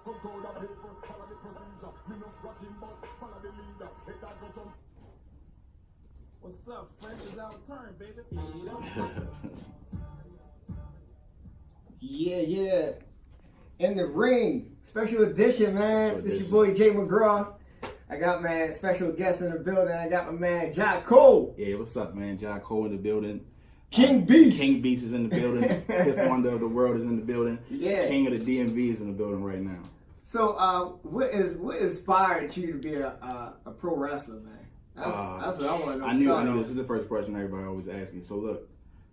What's up, French is out turn, baby. Yeah. In the ring, special edition, man. This your boy Jay McGraw. I got my special guest in the building. I got my man KOLE. Yeah, what's up, man? KOLE in the building. King Beast. King Beast is in the building. Tiff Wonder of the world is in the building. Yeah. King of the DMV is in the building right now. So, what inspired you to be a pro wrestler, man? That's what I want to know. I knew this is the first question everybody always asks me. So look,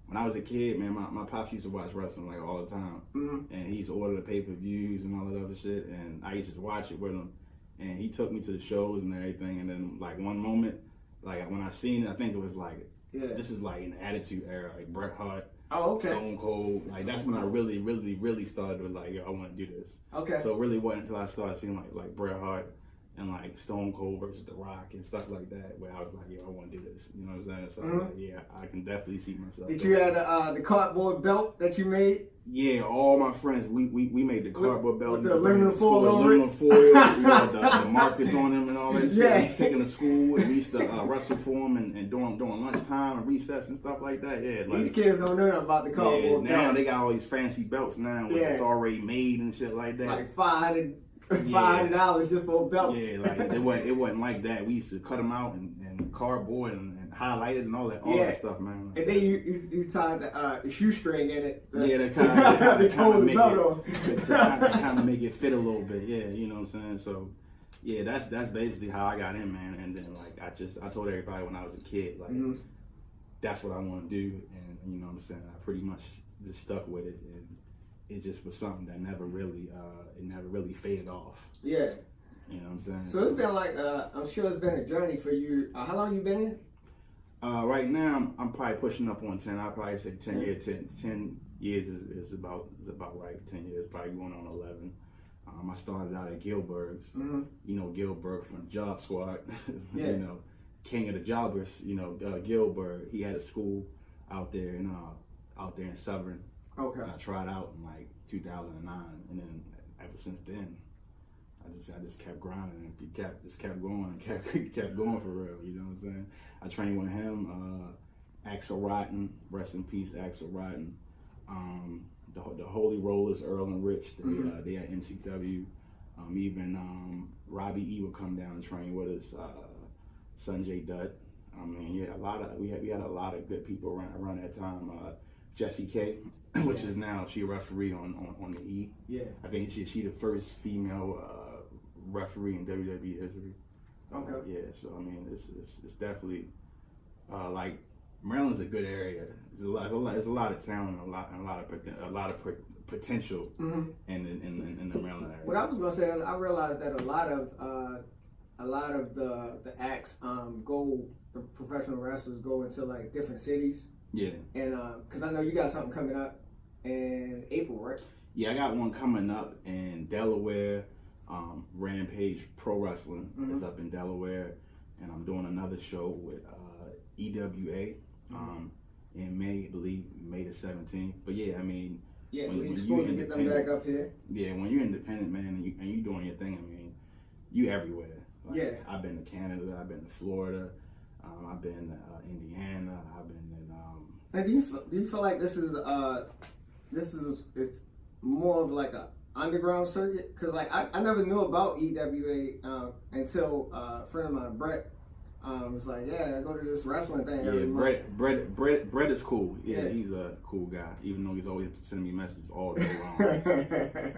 when I was a kid, man, my pops used to watch wrestling like all the time, and he used to order the pay-per-views and all that other shit, and I used to just watch it with him. And he took me to the shows and everything, and then like one moment, like when I seen it, I think it was like, this is like in the Attitude Era, like Bret Hart, Stone Cold, like that's when I really started with like, yo, I want to do this. Okay. So it really wasn't until I started seeing like Bret Hart and like Stone Cold versus The Rock and stuff like that, where I was like, yo, I want to do this. You know what I'm saying? So I was like, yeah, I can definitely see myself. Did you have the cardboard belt that you made? Yeah, all my friends, we made the cardboard belt. With the aluminum foil over aluminum foil. We had the markers on them and all that shit. Yeah. Taking to school, and we used to wrestle for them and during lunchtime and recess and stuff like that. Yeah, like, these kids don't know nothing about the cardboard belts. Now they got all these fancy belts now, where it's already made and shit like that. Like $500 just for a belt. Yeah, like it wasn't like that. We used to cut them out and cardboard and highlight it and all that stuff, man. And then you tied the shoestring in it. To kind of make it fit a little bit. Yeah, you know what I'm saying. So yeah, that's basically how I got in, man. And then like I told everybody when I was a kid, like that's what I want to do, and you know what I'm saying. I pretty much just stuck with it, and it just was something that never really faded off. Yeah. You know what I'm saying? So it's been like, I'm sure it's been a journey for you. How long you been in? Right now, I'm probably pushing up on 10. I'll probably say 10 years. 10 years is about right. 10 years, probably going on 11. I started out at Gilbert's. You know, Gilbert from Job Squad. Yeah. You know, king of the jobbers. You know, Gilbert. He had a school out there in Severn. Okay. And I tried out in like 2009, and then ever since then, I just kept grinding and kept going and kept going for real. You know what I'm saying? I trained with him, Axel Rotten, rest in peace, Axel Rotten. The Holy Rollers, Earl and Rich, they at MCW. Even Robbie E would come down and train with us. Sanjay Dutt. I mean, yeah, we had a lot of good people around that time. Jessie K, which is now she a referee on the E. Yeah. I think she the first female referee in WWE history. Okay. Yeah. So I mean, it's definitely like Maryland's a good area. There's a lot of talent, and a lot of potential in the Maryland area. What I was gonna say is I realized that a lot of the acts the professional wrestlers go into like different cities. Yeah. And because I know you got something coming up in April, right? Yeah, I got one coming up in Delaware. Rampage Pro Wrestling is up in Delaware, and I'm doing another show with EWA in May, I believe May the 17th. But yeah, I mean, we're supposed to get them back up here. Yeah, when you're independent, man, and you doing your thing, I mean, you everywhere. Like, yeah. I've been to Canada, I've been to Florida, I've been to Indiana, I've been in. And do you feel like this is it's more of like a underground circuit? Because like I never knew about EWA until a friend of mine, Brett, was like, yeah, I go to this wrestling thing every month. Brett is cool. Yeah, he's a cool guy, even though he's always sending me messages all day long.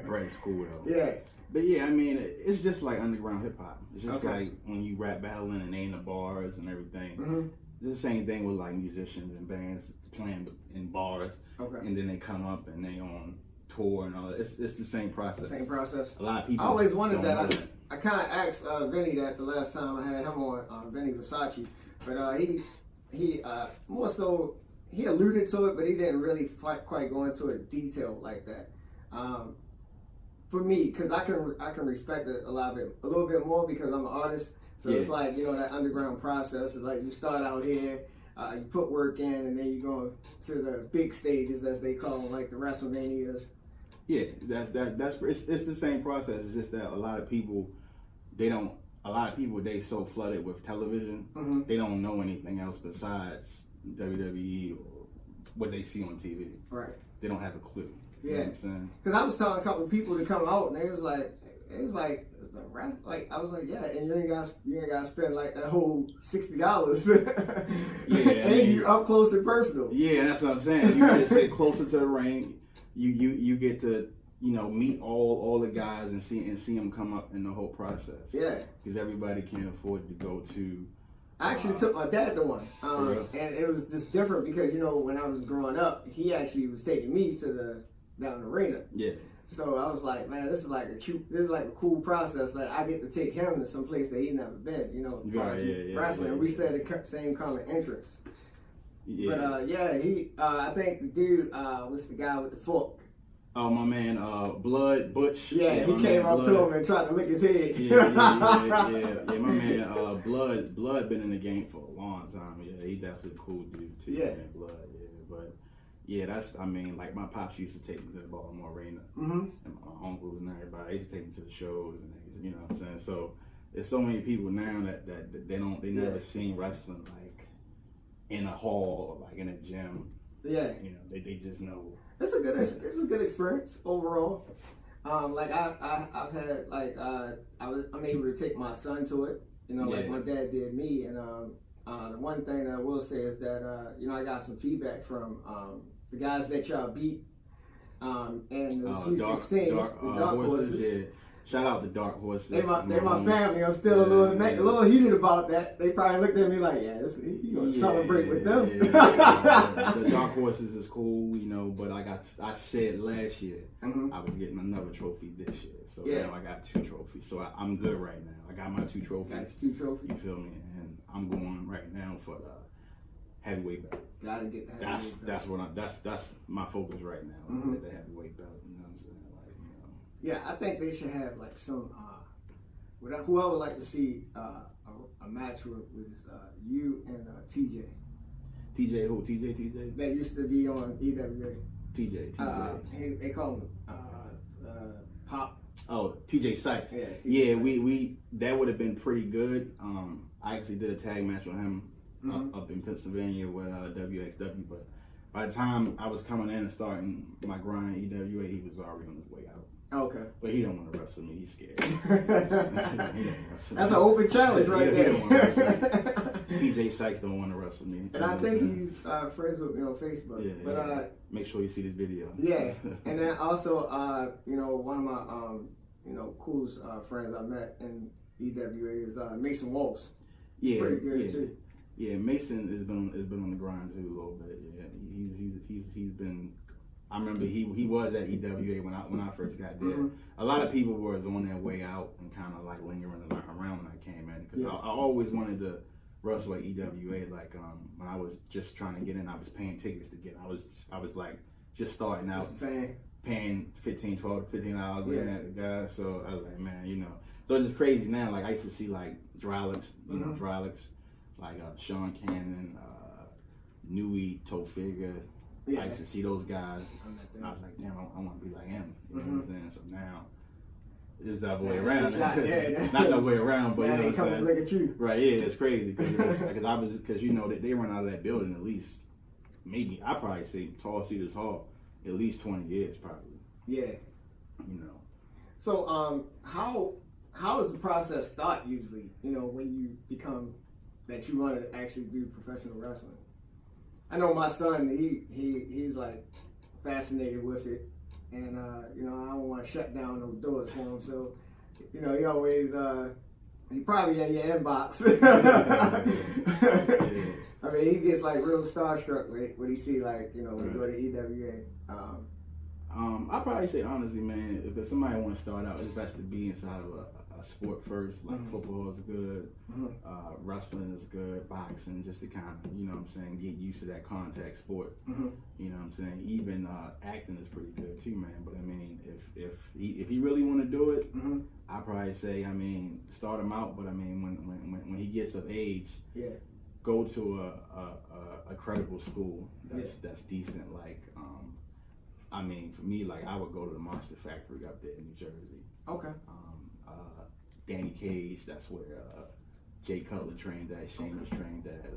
Brett is cool though. Yeah. But yeah, I mean, it's just like underground hip hop. It's just like when you rap battling and they in the bars and everything. It's the same thing with like musicians and bands playing in bars, and then they come up and they on tour and all that. It's the same process. Same process. A lot of people. I always wondered that. I kind of asked Vinny that the last time I had him on, Vinny Versace, but he more so he alluded to it, but he didn't really quite go into it detailed like that. For me, because I can respect it a little bit more because I'm an artist. So it's like, you know, that underground process is like you start out here, you put work in, and then you go to the big stages, as they call them, like the WrestleManias. Yeah, that's it's the same process. It's just that a lot of people they so flooded with television, they don't know anything else besides WWE or what they see on TV. Right. They don't have a clue. Yeah. You know what I'm saying? Because I was telling a couple of people to come out, and they was like, I was like, yeah, and you ain't got to spend like that whole $60. Yeah, and you up close and personal. Yeah, that's what I'm saying. You get to sit closer to the ring. You get to meet all the guys and see them come up in the whole process. Yeah, because everybody can't afford to go to. I actually took my dad to one, and it was just different because when I was growing up, he actually was taking me to down the arena. Yeah. So I was like, man, this is like a cool process. Like I get to take him to some place that he never been. Wrestling. Yeah. We said the same common interests. Yeah. But I think the dude was the guy with the fork. Oh, my man, Blood Butch. Yeah, he came up to him and tried to lick his head. Yeah. My man, Blood been in the game for a long time. Yeah, he definitely a cool dude too. Yeah. Man, Blood. Yeah, but yeah, like my pops used to take me to the Baltimore Arena, and my uncles and everybody. They used to take me to the shows, and you know what I'm saying. So there's so many people now that they never seen wrestling like in a hall or like in a gym. Yeah, they just know. It's a good experience overall. Like I've had I'm able to take my son to it. Like my dad did me. And the one thing that I will say is that I got some feedback from the guys that y'all beat and the Sweet 16, the Dark Horses. Yeah. Shout out to Dark Horses. They're my family. I'm still a little heated about that. They probably looked at me like, you gonna celebrate with them. The Dark Horses is cool, but I said last year I was getting another trophy this year. So now I got 2 trophies. So I'm good right now. I got my 2 trophies. That's 2 trophies. You feel me? And I'm going right now for the heavyweight belt. Gotta get the heavyweight belt. That's my focus right now. Is the heavyweight belt. You know what I'm saying? Yeah, I think they should have like some. Who I would like to see a match with was you and TJ. TJ who? TJ? That used to be on EWA. TJ. They call him Pop. Oh, TJ Sykes. Yeah, we that would have been pretty good. I actually did a tag match with him up in Pennsylvania with WXW, but by the time I was coming in and starting my grind in EWA, he was already on his way out. Okay. But he don't want to wrestle me. He's scared. That's an open challenge right there. TJ Sykes don't want to wrestle me. And I think he's friends with me on Facebook. Yeah, but make sure you see this video. Yeah. And then also, one of my coolest friends I met in EWA is Mason Walls. Yeah. Pretty good too. Yeah, Mason has been on the grind too a little bit. Yeah, he's been. I remember he was at EWA when I first got there. A lot of people was on their way out and kind of like lingering around when I came in because I always wanted to wrestle at EWA. Like when I was just trying to get in, I was paying tickets to get. I was like just starting out, paying $15 looking at the guys. So I was like, man, So it's just crazy now. Like I used to see like Drylix, like Sean Cannon, Nui, Tofiga. Yeah. I used to see those guys, and I was like, damn, I want to be like him. You know what I'm saying? So now, it's the other way around. Not the way around, but now you know what I'm saying? Look at you. Right, yeah, it's crazy because they run out of that building at least, maybe, I probably say Tall Cedars Hall, at least 20 years probably. Yeah. So how is the process start usually, when you become, that you want to actually do professional wrestling? I know my son, he's like fascinated with it, and I don't want to shut down no doors for him. So, he always he probably in your inbox. I mean, he gets like real starstruck when he see when you go to EWA. I probably say honestly, man, if somebody want to start out, it's best to be inside of a sport first. Like football is good, wrestling is good, boxing, just to kind of, get used to that contact sport. You know what I'm saying? Even acting is pretty good too, man. But I mean, if he really want to do it, I probably say, start him out. But I mean, when he gets of age, go to a credible school that's decent, like I mean, for me, like I would go to the Monster Factory up there in New Jersey. Okay. Danny Cage, that's where Jay Cutler trained at, Shane was trained at,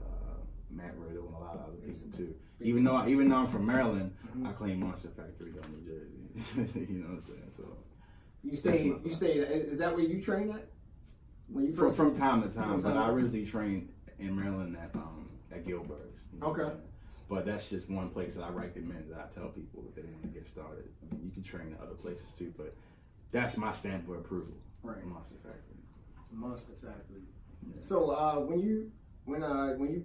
Matt Riddle, and a lot of other people too. Even though I'm from Maryland, I claim Monster Factory down in New Jersey. You know what I'm saying? So you stayed. Is that where you trained at? When you first from time to time, but I originally trained in Maryland at Gilbert's. You know okay. But that's just one place that I recommend that I tell people if they want to get started. I mean, you can train at other places too, but that's my stamp of approval. Right. Monster Factory. Monster Factory. Yeah. So when you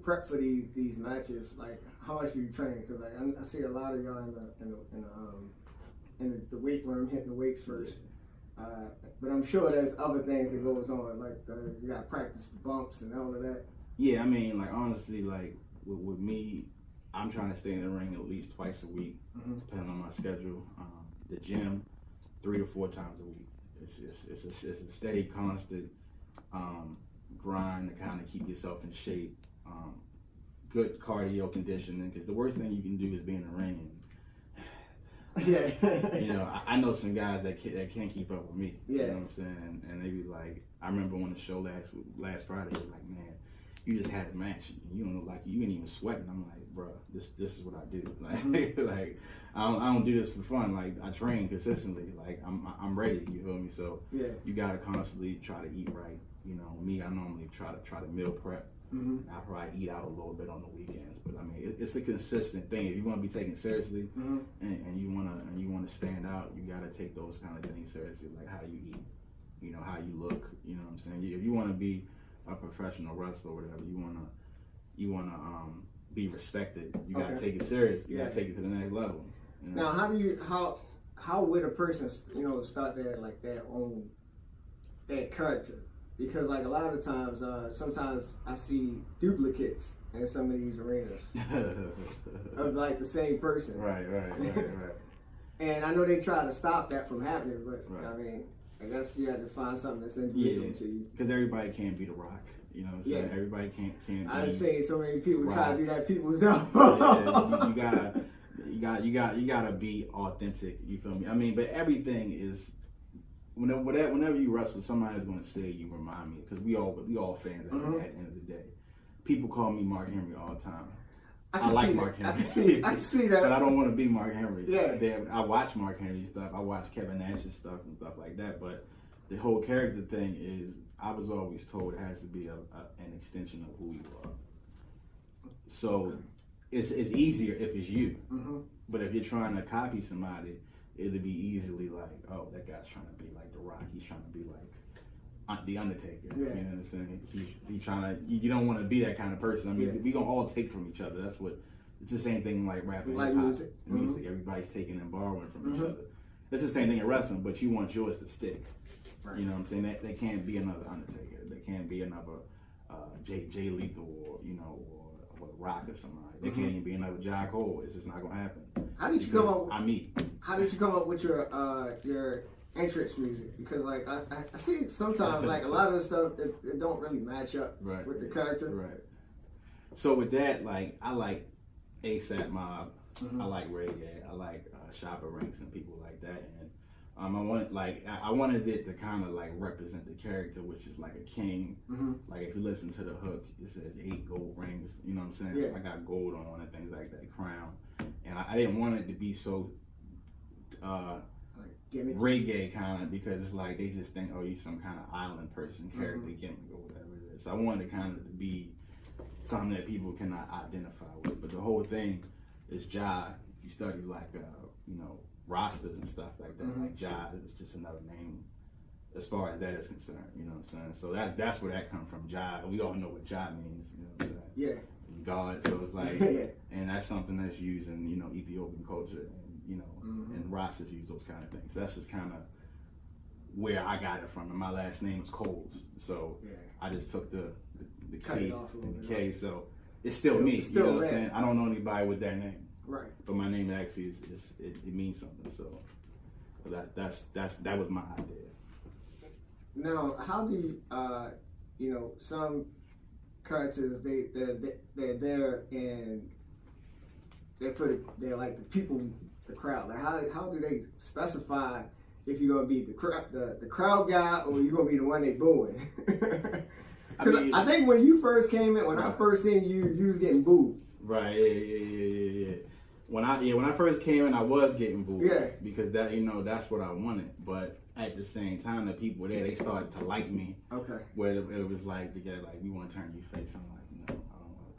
prep for these matches, like how much do you train? Because like, I see a lot of y'all in the weight room hitting the weights first. Yeah. But I'm sure there's other things that goes on, like you got to practice bumps and all of that. Yeah, I mean, like honestly, like with me, I'm trying to stay in the ring at least twice a week, depending on my schedule. The gym, 3 to 4 times a week. It's a steady, constant grind to kind of keep yourself in shape. Good cardio conditioning, because the worst thing you can do is be in the ring. Yeah. You know, I know some guys that can't keep up with me. Yeah. You know what I'm saying? And they be like, I remember on the show last Friday, they was like, man, you just had a match. You don't look like you ain't even sweating. I'm like, bro, this is what I do. Like, like I don't do this for fun. Like I train consistently. Like I'm ready. You feel me? So yeah, you gotta constantly try to eat right. You know, me, I normally try to meal prep. I probably eat out a little bit on the weekends, but I mean, it's a consistent thing. If you want to be taken seriously and you want to stand out, you got to take those kind of things seriously, like how you eat, you know, how you look. You know what I'm saying? If you want to be a professional wrestler or whatever, you want to be respected. You got to take it serious. You got to take it to the next level. You know? Now, how would a person, you know, start that like that on that character? Because like a lot of times, sometimes I see duplicates in some of these arenas of like the same person. Right. And I know they try to stop that from happening, but I mean, I guess you have to find something that's individual to you. Because everybody can't be The Rock. You know what I'm saying? Yeah. Everybody can't be. I've seen so many people Rock. try to do that people's stuff. You gotta be authentic. You feel me? I mean, but everything is. Whenever you wrestle, somebody's gonna say you remind me, because we all fans at the end of the day. People call me Mark Henry all the time. I like Mark Henry. I can see that. But I don't want to be Mark Henry. Yeah. I watch Mark Henry stuff. I watch Kevin Nash's stuff and stuff like that. But the whole character thing is, I was always told it has to be an extension of who you are. So it's easier if it's you. But if you're trying to copy somebody, it'd be easily like, oh, that guy's trying to be like The Rock. He's trying to be like The Undertaker. Yeah. You know what I'm saying? He's trying to. You don't want to be that kind of person. I mean, we gonna all take from each other. That's what. It's the same thing like rapping, like music. Music. Everybody's taking and borrowing from each other. It's the same thing in wrestling, but you want yours to stick. Right. You know what I'm saying? They can't be another Undertaker. They can't be another Jay Lethal or or The Rock or somebody. They can't even be another Jack Cole. It's just not gonna happen. How did you come up? How did you come up with your entrance music? Because like I see sometimes like a lot of the stuff it don't really match up with the character. Right. So with that, like I like ASAP Mob. I like reggae. I like Shopper Ranks and people like that. And I wanted it to kind of like represent the character, which is like a king. Like if you listen to the hook, it says 8 gold rings. You know what I'm saying? Yeah. So I got gold on and things like that, crown. And I didn't want it to be so reggae kind of, because it's like they just think, oh, you're some kind of island person, character gimmick or whatever it is. So I wanted it kind of to be something that people cannot identify with. But the whole thing is jive. If you study like rosters and stuff like that, like jive is just another name as far as that is concerned. You know what I'm saying? So that's where that comes from, jive. We all know what jive means. You know what I'm saying? Yeah. God. So it's like, and that's something that's used in Ethiopian culture, and and rosters use those kind of things. So that's just kind of where I got it from. And my last name is Coles, so I just took the C and the K. So it's still me. It's still you know what I'm saying? I don't know anybody with that name. Right. But my name actually it means something. So that was my idea. Now, how do you some characters they're there and they're like the the crowd? Like how do they specify if you're gonna be the crowd guy or you're gonna be the one they booing? Because I think when you first came in, when I first seen you, you was getting booed. Right. Yeah. When I first came in, I was getting booed. Yeah. Because that's what I wanted. But at the same time, the people there, they started to like me. Okay. Where it was like, we want to turn you face. I'm like, no,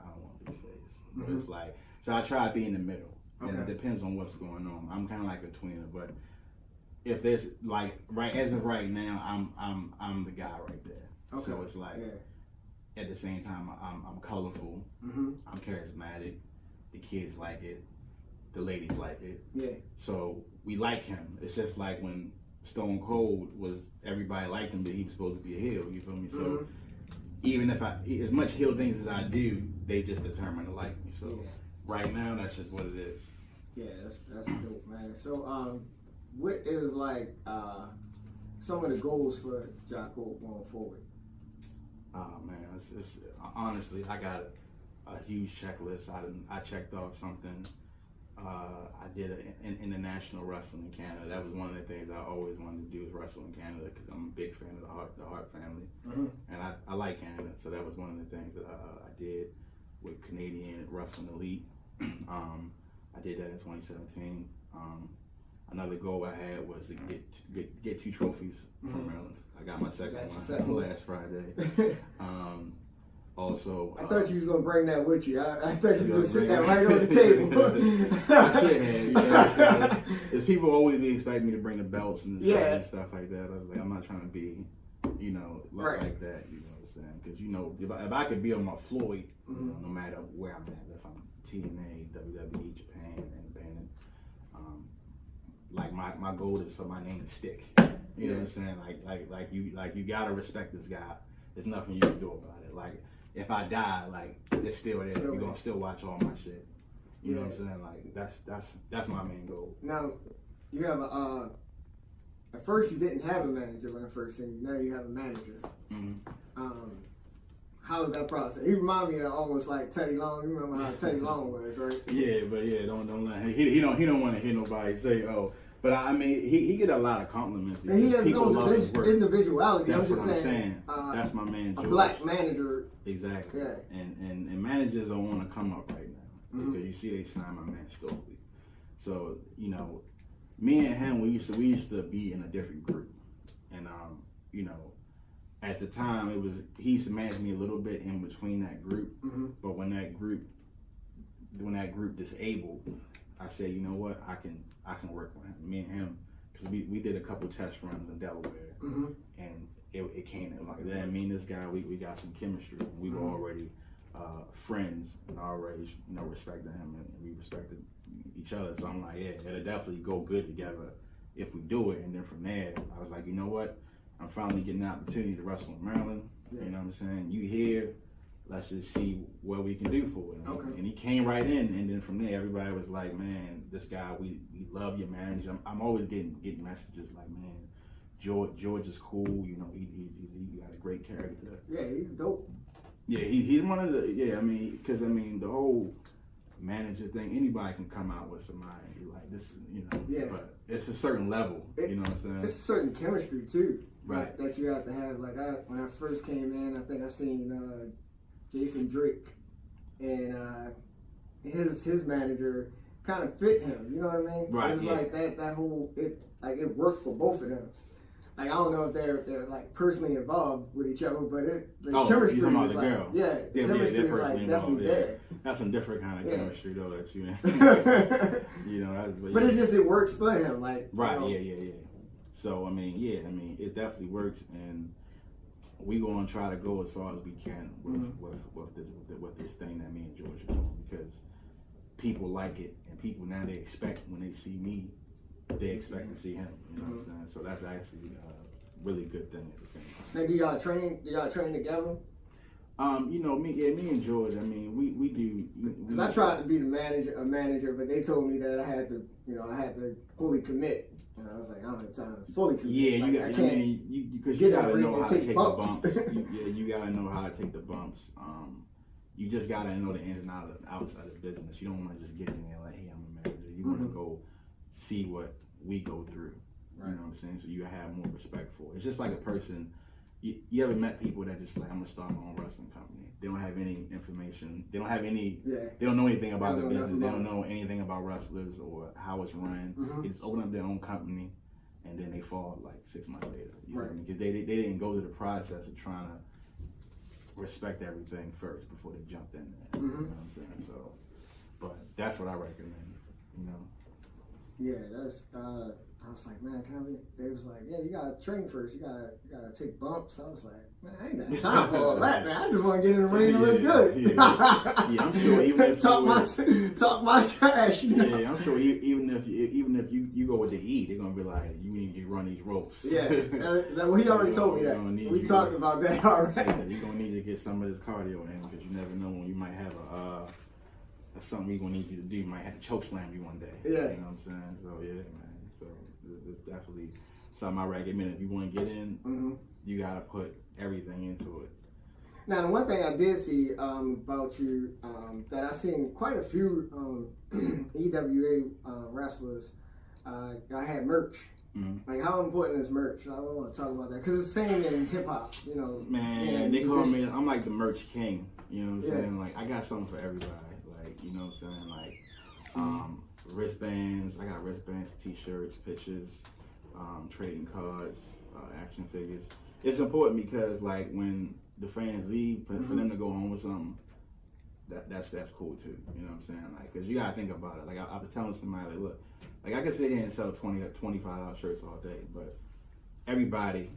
I don't want to be face. But it's like, so I try to be in the middle. Okay. And it depends on what's going on. I'm kind of like a tweener, but if there's like as of right now, I'm the guy right there. Okay. So it's like, at the same time, I'm colorful. I'm charismatic. The kids like it. The ladies like it. Yeah. So we like him. It's just like when Stone Cold was, everybody liked him, but he was supposed to be a heel. You feel me? So even if as much heel things as I do, they just determine to like me. So right now, that's just what it is. Yeah, that's dope, man. So what is like some of the goals for Jocko going forward? Oh man, it's honestly, I got a huge checklist. I checked off something. I did an international wrestling in Canada. That was one of the things I always wanted to do, is wrestle in Canada, because I'm a big fan of the Hart family, and I like Canada. So that was one of the things that I did with Canadian Wrestling Elite. I did that in 2017. Another goal I had was to get 2 trophies from Maryland. I got my second one last Friday. Also, I thought you was gonna bring that with you. I thought you was gonna sit that right on the table. I should have. Because people always be expecting me to bring the belts and stuff like that. I was like, I'm not trying to be, like that. You know what I'm saying? Because if I could be on my Floyd, no matter where I'm at, if I'm TNA, WWE, Japan, independent, like my goal is for my name to stick. You know what I'm saying? Like you gotta respect this guy. There's nothing you can do about it. Like, if I die, like, it's still there. You're gonna still watch all my shit. You know what I'm saying? Like, that's my main goal. Now, you have at first you didn't have a manager when I first seen you. Now you have a manager. How's that process? He reminded me of almost like Teddy Long. You remember how Teddy Long was, right? Yeah, but don't let he don't want to hear nobody say, oh. But I mean, he get a lot of compliments. And he has no individuality. That's what I'm saying. That's my man, George. A black manager. Exactly. Yeah. And managers don't want to come up right now because you see they sign my man Stokely. So me and him, we used to be in a different group, and at the time he used to manage me a little bit in between that group. But when that group disabled, I said, you know what, I can work with him. Me and him, because we did a couple test runs in Delaware, and it came like that. Me and this guy, we got some chemistry. We were already friends, and already respected him, and we respected each other. So I'm like, yeah, it'll definitely go good together if we do it. And then from there, I was like, you know what, I'm finally getting an opportunity to wrestle in Maryland. You know what I'm saying? You here. Let's just see what we can do for it. And he came right in, and then from there, everybody was like, man, this guy, we love your manager. I'm always getting messages like, man, George is cool. He got a great character. Yeah, he's dope. Yeah, he's one of the, because the whole manager thing, anybody can come out with somebody like this, but it's a certain level, you know what I'm saying? It's a certain chemistry too, right? That you have to have. Like when I first came in, I think I seen Jason Drake, and his manager kind of fit him. You know what I mean? Right. It was like that whole it worked for both of them. Like, I don't know if they're like personally involved with each other, but the chemistry was like, girl. The chemistry was like definitely there. That's some different kind of chemistry though that you but it works for him, like yeah. So it definitely works, and we gonna try to go as far as we can with this thing that me and George are doing, because people like it, and people now, they expect, when they see me, they expect to see him. You know what I'm saying? So that's actually a really good thing at the same time. Now, do y'all train together? Me and George. We do. Because I tried to be a manager, but they told me that I had to fully commit. And I was like, I don't have time to fully commit. Yeah, because you gotta know how to take the bumps. You gotta know how to take the bumps. You just gotta know the ins and outs of the business. You don't want to just get in there like, hey, I'm a manager. You want to go see what we go through. Right. You know what I'm saying? So you have more respect for it. It's just like a person. You ever met people that just like, I'm gonna start my own wrestling company? They don't have any information. They don't have any. Yeah. They don't know anything about the They business. They don't know anything about wrestlers or how it's run. Mm-hmm. They just open up their own company, and then they fall like 6 months later. You know Right. what I mean? Because they didn't go through the process of trying to respect everything first before they jumped in there. Mm-hmm. You know what I'm saying? So, but that's what I recommend. You know. Yeah, that's. I was like, man, can I be? They was like, yeah, you gotta train first. You gotta take bumps. I was like, man, I ain't got time for all that, man. I just want to get in the ring and look good. Yeah, I'm sure even if talk my trash. You know? Yeah, I'm sure even if you go with the E, they're gonna be like, you need to run these ropes. Yeah, well, he already told me that. We talked about that already. Yeah, you're gonna need to get some of this cardio in because you never know when you might have something we're gonna need you to do. You might have to choke slam you one day. Yeah. You know what I'm saying? So yeah, man. So it's definitely something I recommend. If you want to get in, mm-hmm. you gotta put everything into it. Now, the one thing I did see about you that I seen quite a few EWA wrestlers. I had merch. Mm-hmm. Like, how important is merch? I don't want to talk about that because it's the same in hip hop. You know, man, they call me. I'm like the merch king. You know what I'm saying? Like I got something for everybody. Like you know what I'm saying? Like wristbands. I got wristbands, t-shirts, pictures, trading cards, action figures. It's important because like when the fans leave, for them to go home with something, that's cool too. You know what I'm saying? Like, cause you gotta think about it. Like I was telling somebody, like, look, like I could sit here and sell $25 shirts all day, but everybody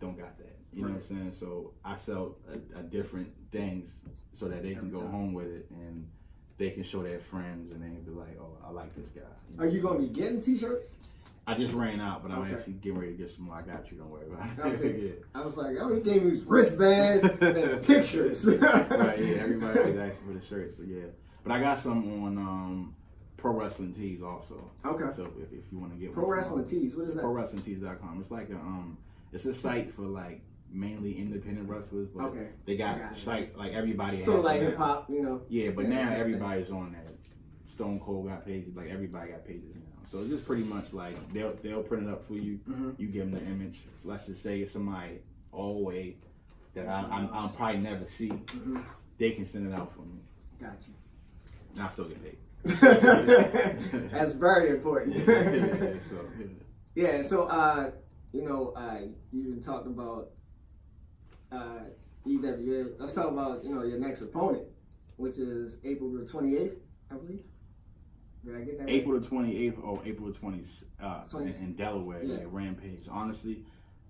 don't got that. You know what I'm saying? So I sell a different things so that they can go home with it and they can show their friends and they can be like, oh, I like this guy. You know Are you gonna be getting t-shirts? I just ran out, but I'm actually getting ready to get some more. I got you. Don't worry about it. Okay. Yeah. I was like, oh, he gave me wristbands and pictures. Right, yeah. Everybody was asking for the shirts, but yeah. But I got some on Pro Wrestling Tees also. Okay. So if you want to get Pro Wrestling Tees, what is that? ProWrestlingTees.com. It's like it's a site for like mainly independent wrestlers, but they got site like everybody has. So like hip hop, you know. Yeah, but now everybody's on that. Stone Cold got pages, like everybody got pages now. So it's just pretty much like they'll print it up for you. Mm-hmm. You give them the image. Let's just say it's somebody all the way that I'll probably never see. Mm-hmm. They can send it out for me. Got you. And I still get paid. That's very important. Yeah. So you know, you talked about EWA. Let's talk about your next opponent, which is April the 28th, I believe. Did I get that April the 28th or April the 20th in Delaware, Rampage. Honestly,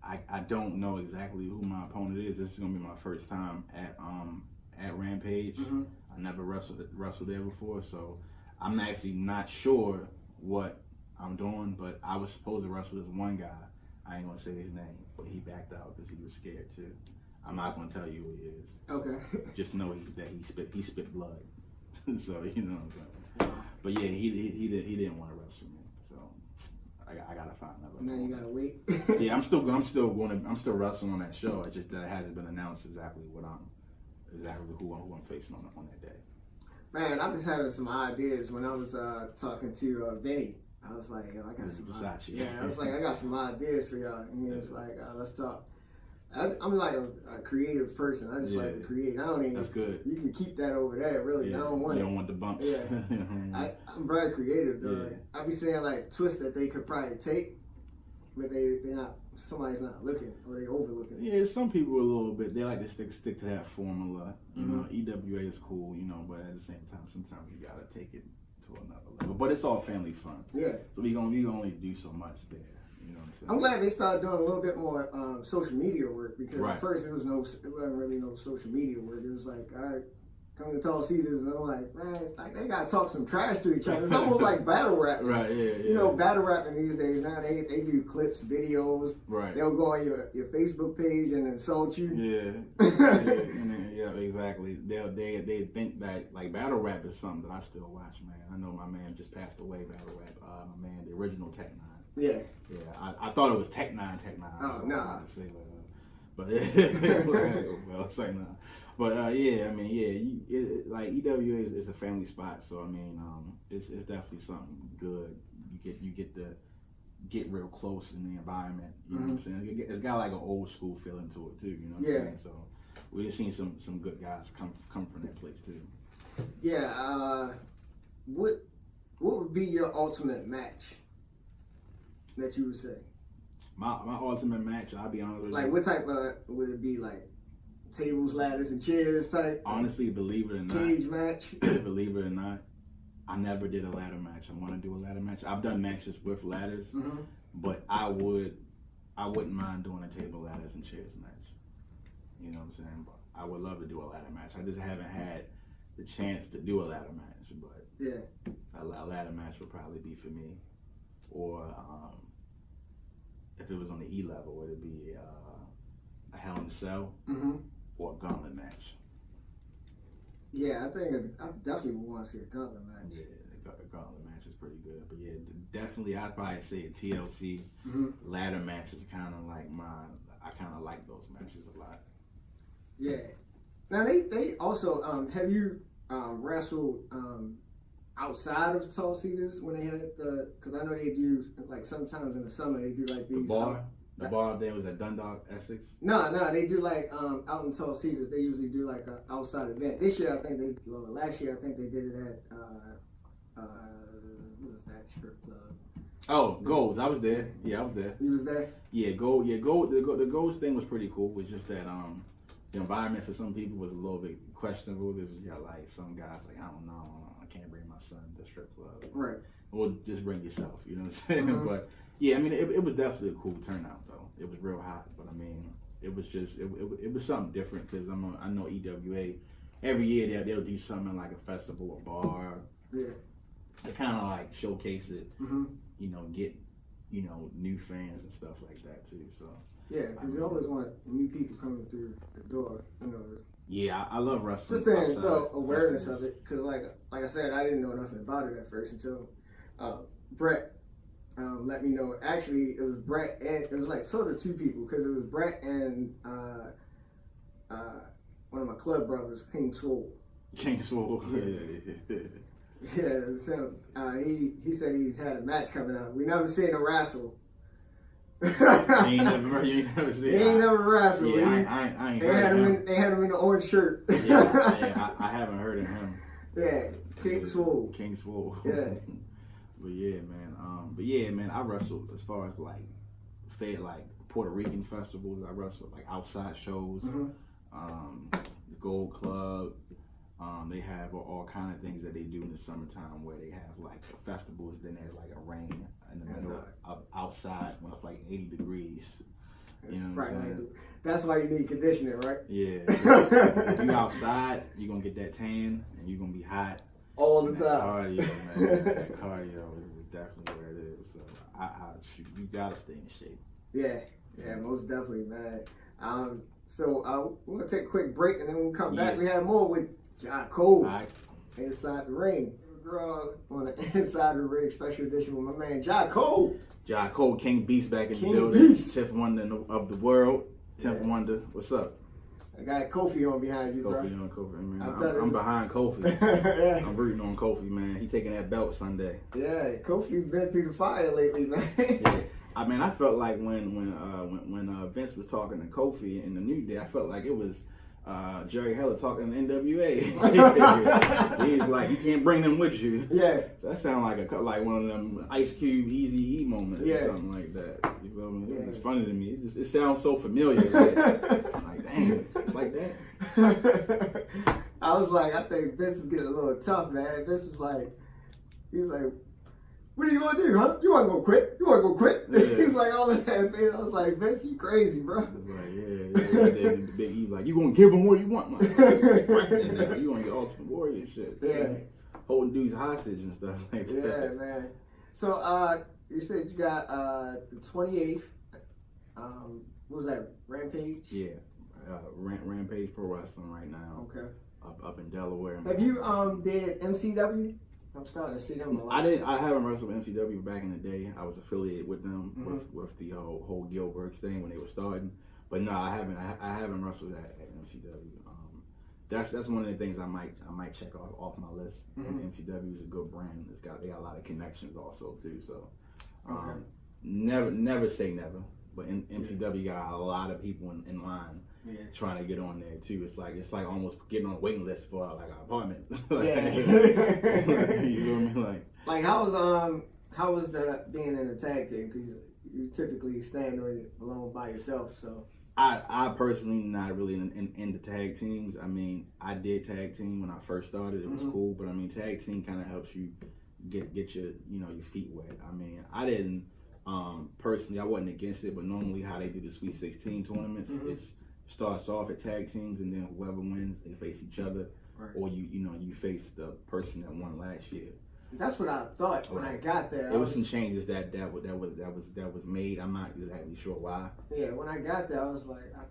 I don't know exactly who my opponent is. This is gonna be my first time at Rampage. Mm-hmm. I never wrestled there before, so I'm actually not sure what I'm doing. But I was supposed to wrestle this one guy. I ain't gonna say his name, but he backed out because he was scared too. I'm not gonna tell you who he is. Okay. Just know that he spit blood. So you know what I'm saying. But yeah, he didn't want to wrestle me, so I gotta find another. Now you gotta wait. Yeah, I'm still wrestling on that show. It's just that it hasn't been announced exactly who I'm facing on that day. Man, I'm just having some ideas. When I was talking to Vinny, I was like, I got some. I was like, I got some ideas for y'all, and he was like, let's talk. I'm like a creative person. I just like to create. I don't even. That's good. You can keep that over there. Really, yeah. I don't want it. You don't want the bumps. Yeah. I'm very creative though. Yeah. I be saying like twists that they could probably take, but they're not. Somebody's not looking or they overlooking. Yeah, some people a little bit. They like to stick to that formula. You know, EWA is cool. You know, but at the same time, sometimes you gotta take it to another level. But it's all family fun. Yeah. So we can only do so much there. You know what I'm saying? I'm glad they started doing a little bit more social media work because at first it wasn't really no social media work. It was like, all right, come to Tall Cedars, and I'm like, man, like they gotta talk some trash to each other. It's almost like battle rapping. Right, yeah. You know, battle rapping these days now they do clips, videos. Right. They'll go on your Facebook page and insult you. Yeah, exactly. They think that like battle rap is something that I still watch, man. I know my man just passed away, battle rap. My man, the original Tech 9. Yeah. I thought it was Tech 9. Oh, no. But well, say no. But yeah, I mean, like EWA is a family spot, so I mean, it's definitely something good. You you get to get real close in the environment. You know what I'm saying? It's got like an old school feeling to it too. You know what I'm saying? So we've seen some good guys come from that place too. Yeah. What would be your ultimate match that you would say? My ultimate match, I'll be honest with you. Like, what type of, would it be like tables, ladders, and chairs type? Honestly, believe it or not. Cage match? Believe it or not, I never did a ladder match. I want to do a ladder match. I've done matches with ladders, but I wouldn't mind doing a table, ladders, and chairs match. You know what I'm saying? But I would love to do a ladder match. I just haven't had the chance to do a ladder match, but a ladder match would probably be for me. Or if it was on the E level, would it be a Hell in a Cell or a gauntlet match? Yeah, I think I definitely would want to see a gauntlet match. Yeah, the gauntlet match is pretty good. But yeah, definitely I'd probably say a TLC ladder match is kind of like I kind of like those matches a lot. Yeah. Now they also have you wrestled outside of Tall Cedars when they had because I know they do like sometimes in the summer they do like these. The bar there was at Dundalk, Essex? No, they do like out in Tall Cedars. They usually do like an outside event. This year, I think last year, I think they did it at what was that strip club? Oh, Golds. I was there. Yeah, I was there. You was there? Yeah, Gold. Yeah, Gold. The Golds thing was pretty cool. It's just that the environment for some people was a little bit questionable. Because you got like some guys like, I don't know, I can't bring my son to the strip club. Right. Or just bring yourself. You know what I'm saying? But yeah, I mean, it was definitely a cool turnout though. It was real hot, but I mean, it was just it was something different because I know EWA every year they'll do something like a festival, a bar. Yeah. They kind of like showcase it. You know, get new fans and stuff like that too. So yeah, because you always want new people coming through the door. You know. Yeah, I love wrestling. Just the awareness of it, because like I said, I didn't know nothing about it at first until Brett let me know. Actually, it was Brett and it was like sort of two people because it was Brett and one of my club brothers, King Swole. King Swole. Yeah, so he said he's had a match coming up. We never seen a wrestle. You ain't never seen. He ain't never wrestled. Yeah, I ain't heard they had him in the orange shirt. yeah, I haven't heard of him. Yeah, King Swole. King Swole. Yeah. But yeah, man, I wrestled as far as like Puerto Rican festivals. I wrestled like outside shows, the Gold Club. They have all kind of things that they do in the summertime where they have like festivals. Then there's like a rain in the middle of outside when it's like 80 degrees. You know what I'm saying? That's why you need conditioning, right? Yeah. If you outside, you're gonna get that tan and you're gonna be hot all the time. Cardio, man. That cardio is definitely where it is. So you gotta stay in shape. Yeah, most definitely, man. So we're gonna take a quick break and then we'll come back. We have more with John Cole, Inside the Ring. On the Inside the Ring special edition with my man John Cole. John Cole, King Beast back in the building. Beast. 10th wonder of the world. 10th wonder. What's up? I got Kofi on behind you, bro. Kofi, man. I'm behind Kofi. Yeah. I'm rooting on Kofi, man. He taking that belt Sunday. Yeah, Kofi's been through the fire lately, man. Yeah. I mean, I felt like when Vince was talking to Kofi in the New Day, I felt like it was Jerry Heller talking to NWA. He's like, you can't bring them with you. Yeah. So that sounded like one of them Ice Cube Easy E moments or something like that. You feel me? It's funny to me. It sounds so familiar. I'm like, dang, it's like that. I was like, I think Vince is getting a little tough, man. Vince was like, he was like, what are you gonna do, huh? You wanna go quit? You wanna go quit? Yeah. He's like all of that, man. I was like, Vince, you crazy, bro. Like, the Big E like, you gonna give him what you want, man. You gonna get Ultimate Warrior shit. Yeah. Holding dudes hostage and stuff like that. Yeah, man. So you said you got the 28th. What was that? Rampage? Yeah. Rampage Pro Wrestling right now. Okay. Up in Delaware. Have you did MCW? I'm starting to see them a lot. I haven't wrestled with MCW back in the day. I was affiliated with them with the whole Gilbert's thing when they were starting. But no, I haven't wrestled at MCW. that's one of the things I might check off my list. Mm-hmm. MTW is a good brand. They got a lot of connections also too. So Okay. never say never. But MTW got a lot of people in line trying to get on there too. It's like almost getting on a waiting list for like an apartment. You know what I mean? Like how was the being in a tag team? Because you typically stand alone by yourself. So I personally not really in the tag teams. I mean, I did tag team when I first started. It was cool, but I mean, tag team kind of helps you get your your feet wet. I mean, I didn't personally. I wasn't against it, but normally how they do the Sweet 16 tournaments, it starts off at tag teams, and then whoever wins, they face each other, or you face the person that won last year. That's what I thought when I got there. There was some changes that was made. I'm not exactly sure why. Yeah, when I got there, I was like, I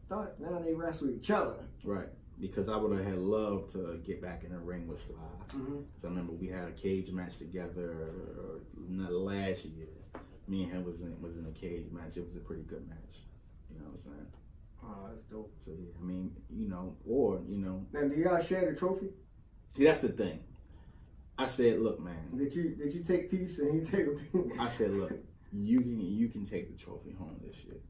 thought now they wrestle each other. Right, because I would have had loved to get back in the ring with Sly. So I remember we had a cage match together last year. Me and him was in a cage match. It was a pretty good match. You know what I'm saying? Oh, that's dope. So yeah, I mean, Now, do y'all share the trophy? See, that's the thing. I said, look, man. Did you take peace and he take a piece? I said, look, you can take the trophy home this year.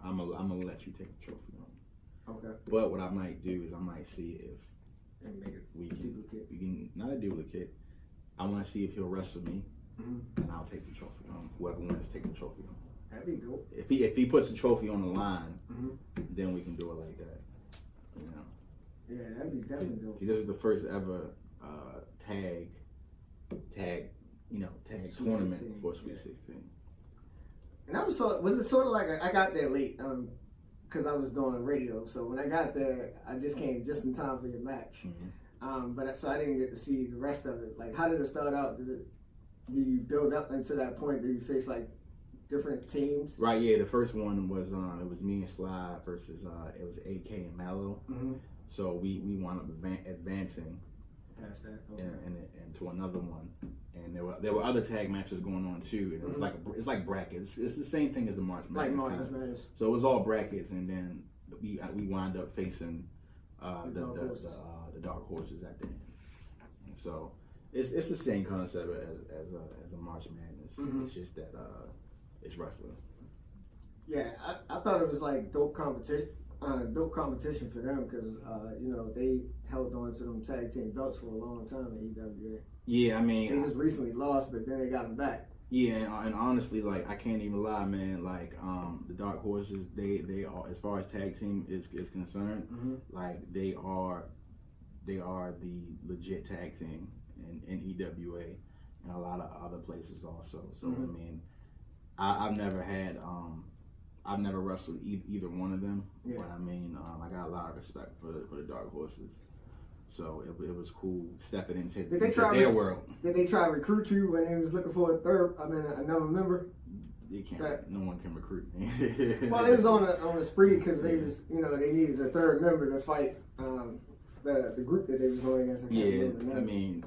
I'm gonna let you take the trophy home. Okay. But what I might do is I might see if we duplicate. can not a duplicate. I want to see if he'll wrestle me, and I'll take the trophy home. Whoever wins, take the trophy home. That'd be dope. If he puts the trophy on the line, then we can do it like that. You know. Yeah, that'd be definitely dope. This was the first ever tag tournament 16, for Sweet 16. And I was it sort of like I got there late because I was doing radio. So when I got there, I just came just in time for your match. So I didn't get to see the rest of it. Like, how did it start out? Did you build up into that point? Did you face like different teams? Right. Yeah. The first one was it was me and Sly versus it was AK and Mallow. So we wound up advancing past that and to another one, and there were other tag matches going on too. And it was it's like brackets. It's the same thing as a March Madness. Like March Madness. So it was all brackets, and then we wound up facing the Dark Horses at the end. And so it's the same concept as a March Madness. It's just that it's wrestling. Yeah, I thought it was like dope competition for them because they held on to them tag team belts for a long time in EWA. Yeah, I mean they just recently lost, but then they got them back. Yeah, and honestly, like I can't even lie, man. Like the Dark Horses, they are, as far as tag team is concerned, like they are the legit tag team in EWA and a lot of other places also. So I mean, I've never had I've never wrestled either one of them, but I mean, I got a lot of respect for the Dark Horses. So it was cool stepping into their world. Did they try to recruit you when they was looking for another member? They can't. No one can recruit me. Well, they was on a spree because they was they needed a third member to fight the group that they was going against. I mean,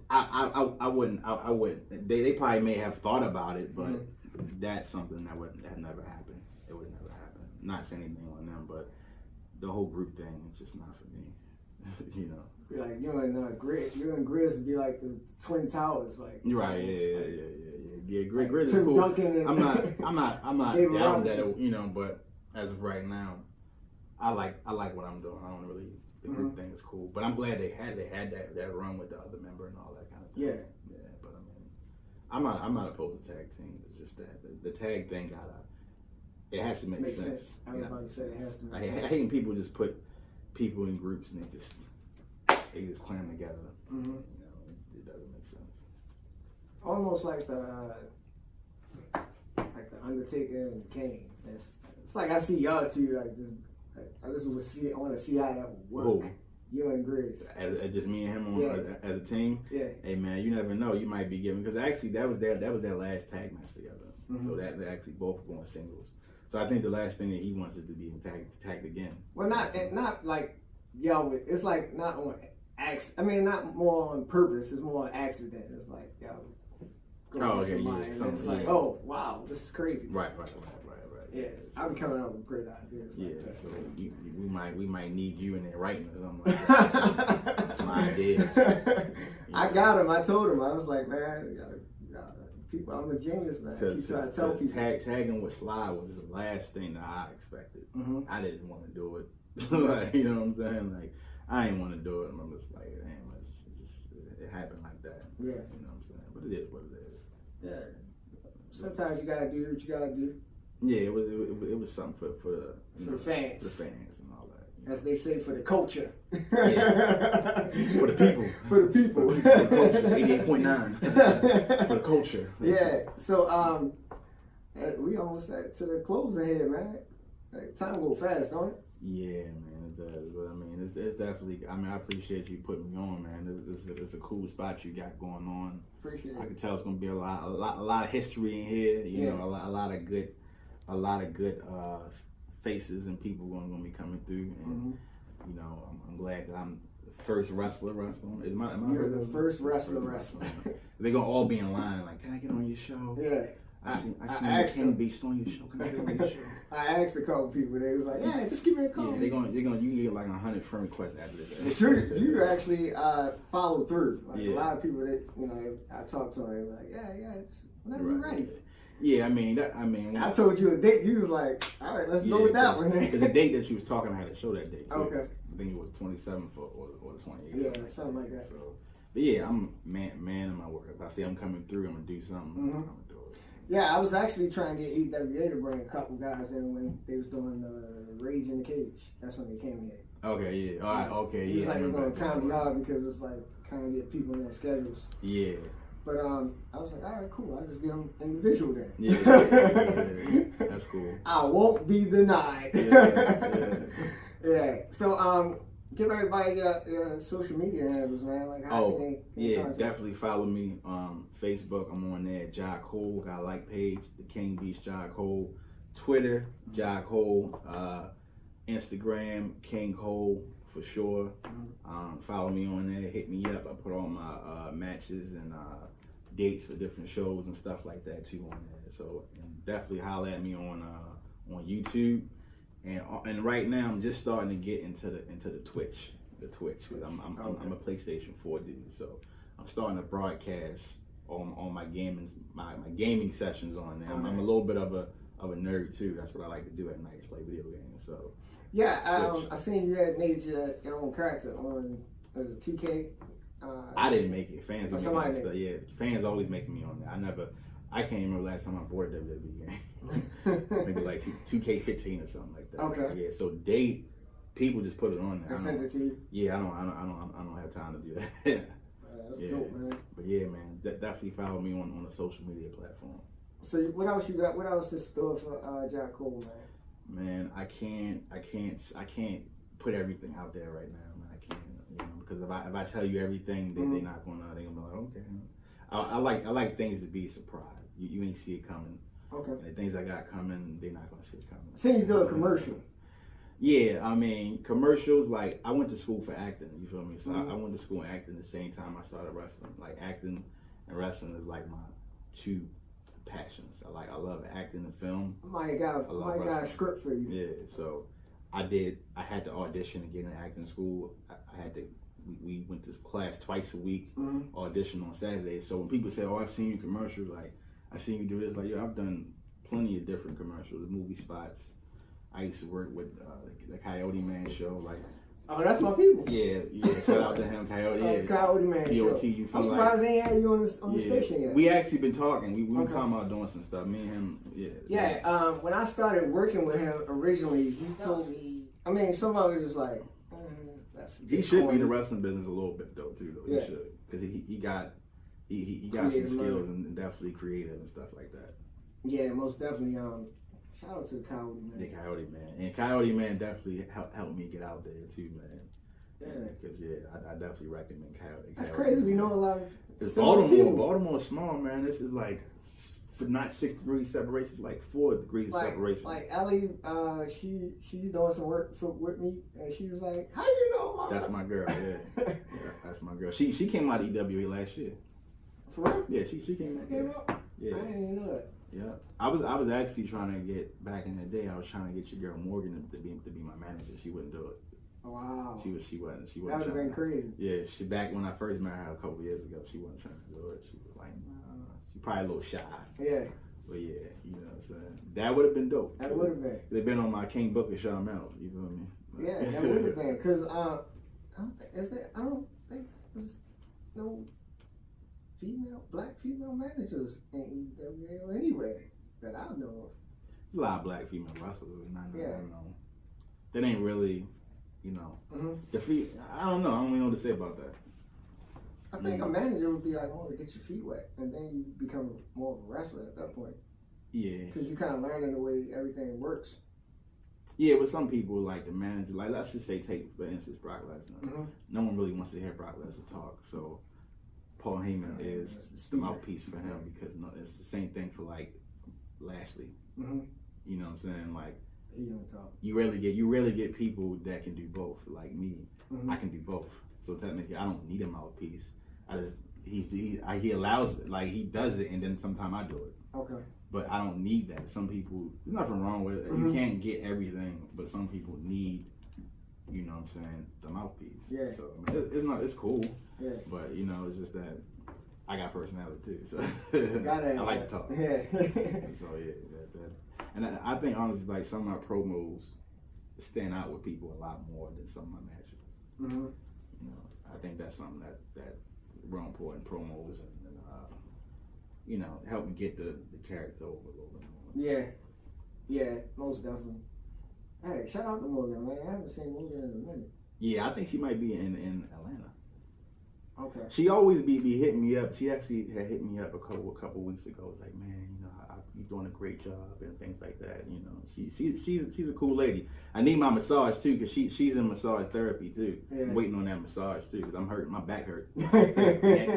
I wouldn't. They probably may have thought about it, but that's something that never happened. It would never happen. Not saying anything on them, but the whole group thing is just not for me. Be like you and Grizz would be like the Twin Towers, like right. Yeah. Grizz is Tim cool. Duncan and I'm not down that but as of right now, I like what I'm doing. I don't really the group thing is cool, but I'm glad they had that run with the other member and all that kind of thing. Yeah. But I mean, I'm not opposed to tag teams. It's just that the tag thing it has to make sense. I was about to say it has to make sense. I hate when people just put people in groups and they just clam together. It doesn't make sense. Almost like the Undertaker and Kane. It's like I see y'all two I just want to see how that would work. Who? You and Grizz. As just me and him as a team. Yeah. Hey man, you never know. You might be giving because actually that was their last tag match together. So that they actually both going singles. So I think the last thing that he wants is to be tagged again. Well, not like y'all would. It's like not on accident. I mean, not more on purpose. It's more on accident. It's like y'all. It's like, oh wow, this is crazy. Right. Yeah, So, I'll be coming up with great ideas. Yeah, like that. so we might need you in there writing or something like that. That's my idea. I got him. I told him. I was like, man, people, I'm a genius, man. I keep trying to tell people. Tagging with Sly was the last thing that I expected. Mm-hmm. I didn't want to do it. Like, you know what I'm saying? Like, I didn't want to do it. I'm just like, damn, it happened like that. Yeah. You know what I'm saying? But it is what it is. Yeah. Sometimes you gotta do what you gotta do. Yeah, it was something for the fans. For the fans and all that. You know? As they say, for the culture. Yeah. For the people. For the people. For the culture. 88.9. For the culture. Yeah. So we almost to the closing here, man. Like, time go fast, don't it? Yeah, man, it does. But I mean, it's definitely. I mean, I appreciate you putting me on, man. It's a cool spot you got going on. Appreciate it. I can tell it's gonna be a lot of history in here. You know, a lot of good faces and people gonna be coming through. And you know, I'm glad that I'm the first wrestler. You're the first wrestler. They're gonna all be in line. Like, can I get on your show? Yeah. I seen asked King Beast on your show. Can I get on your show? I asked a couple people. They was like, "Yeah, just give me a call." Yeah, you can get like 100 friend requests after this. But you actually followed through. Like a lot of people that I talked to, they were like, "Yeah, just whenever you're ready." Yeah, I mean, I told you a date. You was like, "All right, let's go with that one." Because the date that she was talking, I had to show that date. Too. Okay. I think it was 27th or the 28th. Yeah, something like that. So, but yeah, I'm man in my work. If I say I'm coming through, I'm gonna do something. I'm gonna do it. Yeah, I was actually trying to get EWA to bring a couple guys in when they was doing Rage in the Cage. That's when they came here. Okay, yeah. All right, okay, It was yeah. like it's going to kind of be hard because it's like kind of get people in their schedules. Yeah. But I was like, all right, cool. I'll just get them individual then. Yeah. That's cool. I won't be denied. Yeah. So give everybody your social media handles, man. Like how can they contact? Definitely follow me on Facebook. I'm on there, Jai Cole. Got a like page, the King Beast Jai Cole. Twitter, Jai Cole. Instagram, King Cole for sure. Follow me on there. Hit me up. I put all my matches and dates for different shows and stuff like that too on there. So definitely holler at me on YouTube. And right now I'm just starting to get into the Twitch, because I'm a PlayStation 4 dude, so I'm starting to broadcast on my gaming sessions on there. I'm a little bit of a nerd too. That's what I like to do at night, is play video games. So yeah, I seen you had made your own character on, was it 2K? I didn't make it. Fans make somebody it. So, yeah, fans always making me on there. I can't remember last time I bought a WWE game. Maybe like 2K15 or something like that. Okay. Yeah. So people just put it on there. I sent it to you. Yeah, I don't have time to do that. That's dope, man. But yeah, man, definitely follow me on the social media platform. So what else you got? What else is store for Jai Cole, man? Man, I can't put everything out there right now, man. I can't, because if I tell you everything, they're not gonna be like, okay. I like things to be a surprise. You ain't see it coming. Okay. And the things I got coming, they're not gonna see it coming. Seen you do a commercial. Yeah, I mean, commercials, like, I went to school for acting, you feel me? So I went to school and acting the same time I started wrestling. Like, acting and wrestling is like my two passions. I love acting and film. My got a script for you. Yeah, so I had to audition to get in acting school. We went to class twice a week, audition on Saturdays. So when people say, "Oh, I've seen you commercials," like, I seen you do this, like, I've done plenty of different commercials, movie spots. I used to work with the Coyote Man show, like. Oh, that's my people. Yeah. Shout out to him, Coyote. Yeah. Coyote Man show. I'm surprised they ain't had you on the station yet. We actually been talking. We were talking about doing some stuff. Me and him, Yeah. When I started working with him originally, he told me. I mean, some of it is like. He should be in the wrestling business a little bit though, too. Though. Yeah. He should, because he got some skills and definitely creative and stuff like that. Yeah, most definitely. Shout out to Coyote Man. The Coyote Man, and Coyote Man definitely helped me get out there too, man. Yeah, because I definitely recommend Coyote. That's crazy. We know a lot of. It's Baltimore is small, man. This is like for not 6 degrees separation, like 4 degrees separation. Like Ellie, she's doing some work with me, and she was like, "How you know my?" That's my girl. Yeah, that's my girl. She came out of EWA last year. For real? Yeah, she came out. Came up. I didn't even know that. Yeah, I was actually trying to get back in the day. I was trying to get your girl Morgan to be my manager. She wouldn't do it. Wow. She wasn't. That would have been crazy. Yeah, she back when I first met her a couple years ago. She wasn't trying to do it. She was like, nah. She probably a little shy. Yeah. But yeah, you know what I'm saying. That would have been dope. That would have been. They've been on my King Booker Shawn Medals. You feel me? Yeah, that would have been. Cause I don't think there's no black female managers in EWA or anywhere that I know of. There's a lot of black female wrestlers. Yeah. You know, that ain't really, you know, Mm-hmm. I don't know. I don't even know what to say about that. I think a manager would be like, oh, to get your feet wet, and then you become more of a wrestler at that point. Yeah. Because you kind of learning the way everything works. Yeah, but some people like the manager, like let's just say take for instance Brock Lesnar. Mm-hmm. No one really wants to hear Brock Lesnar talk, so Paul Heyman is the mouthpiece for him because it's the same thing for like Lashley. Mm-hmm. You know what I'm saying? Like he don't talk. you rarely get people that can do both. Like me, I can do both. So technically, I don't need a mouthpiece. He allows it, like he does it, and then sometimes I do it. Okay. But I don't need that. Some people, there's nothing wrong with it. You can't get everything, but some people need, you know what I'm saying, the mouthpiece. Yeah. So I mean, it's cool. Yeah. But you know, it's just that I got personality too. So I like to talk. Yeah. So yeah, and I think honestly, like some of my promos stand out with people a lot more than some of my matches. Mm-hmm. You know, I think that's something that real important promos and you know, help me get the character over a little bit more. Yeah, most definitely. Hey, shout out to Morgan, man. I haven't seen Morgan in a minute. Yeah, I think she might be in Atlanta. Okay. She always be hitting me up. She actually had hit me up a couple weeks ago. It was like, man, you know, you're doing a great job and things like that. You know, she's a cool lady. I need my massage too because she's in massage therapy too. Yeah. I'm waiting on that massage too because I'm hurting. My back hurt. Take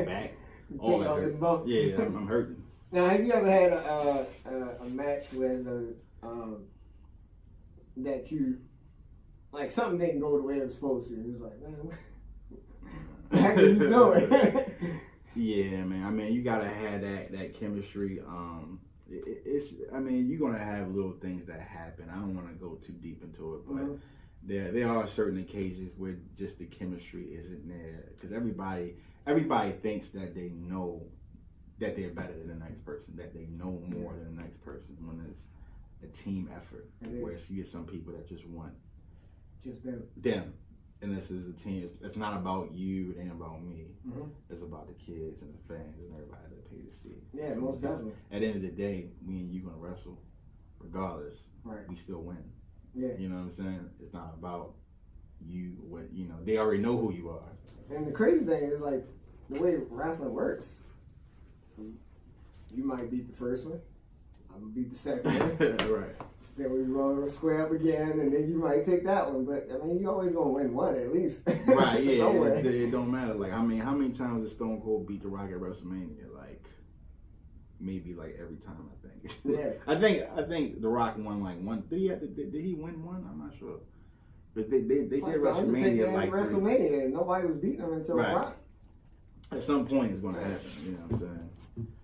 back. all the bumps. Yeah, I'm hurting. Now, have you ever had a match where that you like something didn't go the way it was supposed to? It was like, man, how do you know it? Yeah, man. I mean, you gotta have that chemistry. I mean, you're gonna have little things that happen. I don't want to go too deep into it, but there are certain occasions where just the chemistry isn't there because everybody thinks that they know that they're better than the next person, that they know more than the next person when it's a team effort. Whereas you get some people that just want just them. And this is a team. It's not about you. It ain't about me. Mm-hmm. It's about the kids and the fans and everybody that pay to see. Yeah, most definitely. At the end of the day, me and you gonna wrestle, regardless. Right. We still win. Yeah. You know what I'm saying? It's not about you. What you know? They already know who you are. And the crazy thing is like the way wrestling works. You might beat the first one. I'm gonna beat the second one. Right. Then we roll square up again, and then you might take that one. But I mean, you always gonna win one at least. Right. Yeah. Somewhere. It don't matter. Like I mean, how many times did Stone Cold beat The Rock at WrestleMania? Like maybe like every time. I think. Yeah. I think The Rock won like one. Did he win one? I'm not sure. But they did WrestleMania like WrestleMania, and nobody was beating him until Rock. At some point, it's gonna happen. You know what I'm saying?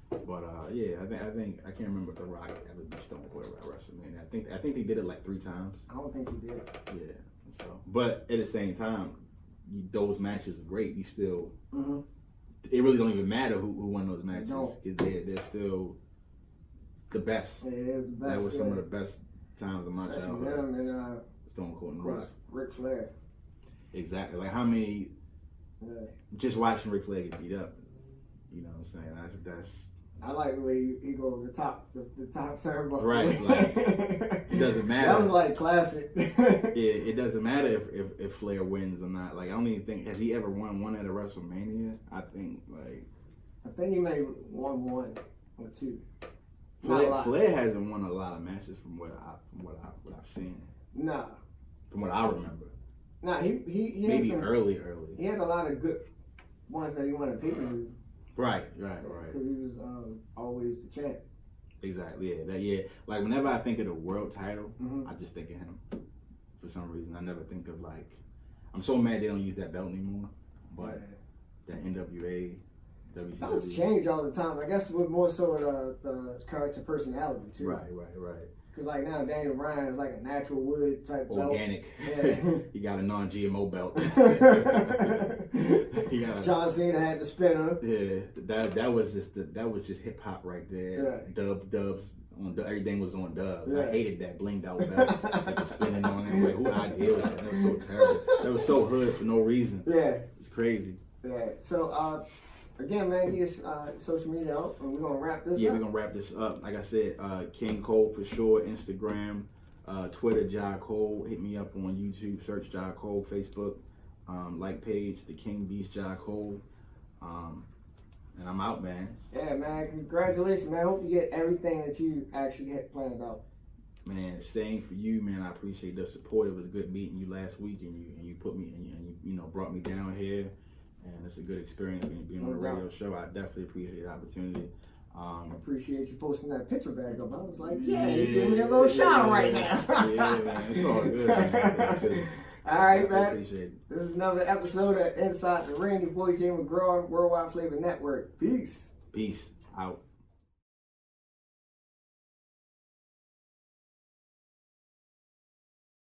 But yeah, I think I can't remember if The Rock ever beat Stone Cold at WrestleMania. I think they did it like 3 times. I don't think he did. Yeah. So, but at the same time, those matches are great. You still, it really don't even matter who won those matches because they're still the best. Yeah, it's the best. That was some of the best times of my childhood. Them and Stone Cold and Rock. Ric Flair. Exactly. Like how many? Just watching Ric Flair get beat up. You know what I'm saying? That's. I like the way he go the top turnbuckle. Right. Like, it doesn't matter. That was like classic. Yeah, it doesn't matter if Flair wins or not. Like I don't even think has he ever won one at a WrestleMania. I think he may won 1 or 2. Flair hasn't won a lot of matches from what I've seen. Nah. From what I remember. Nah, he maybe had early. He had a lot of good ones that he won at pay-per-view. Right. Because he was always the champ. Exactly. Yeah. Like whenever I think of the world title, I just think of him. For some reason, I never think of like. I'm so mad they don't use that belt anymore. But the NWA Those WCW. change all the time. I guess with more so the character personality too. Right. Cause like now Daniel Bryan is like a natural wood type Organic. Yeah. He got a non-GMO belt. He got John Cena had the spinner. Yeah, that was just hip hop right there. Yeah. Dubs on everything was on dubs. Yeah. I hated that blinged out belt with the spinning on it. Like, who idea was that? That was so terrible. That was so hood for no reason. Yeah. It's crazy. Yeah. So again, man, get your social media out, and we're gonna wrap this Yeah, up. we're gonna wrap this up. Like I said, King Cole for sure. Instagram, Twitter, Jai Cole. Hit me up on YouTube. Search Jai Cole. Facebook, like page, The King Beast Jai Cole. And I'm out, man. Yeah, man. Congratulations, man. Hope you get everything that you actually had planned out. Man, same for you, man. I appreciate the support. It was good meeting you last week, and you put me and you brought me down here, and it's a good experience being on the radio show. I definitely appreciate the opportunity. I appreciate you posting that picture back up. I was like, yeah, you give me a little shout right now. Yeah, man. It's all good, man. All right, man. Appreciate it. This is another episode of Inside the Ring. Your boy Jay McGraw, Worldwide Flavor Network. Peace. Peace out.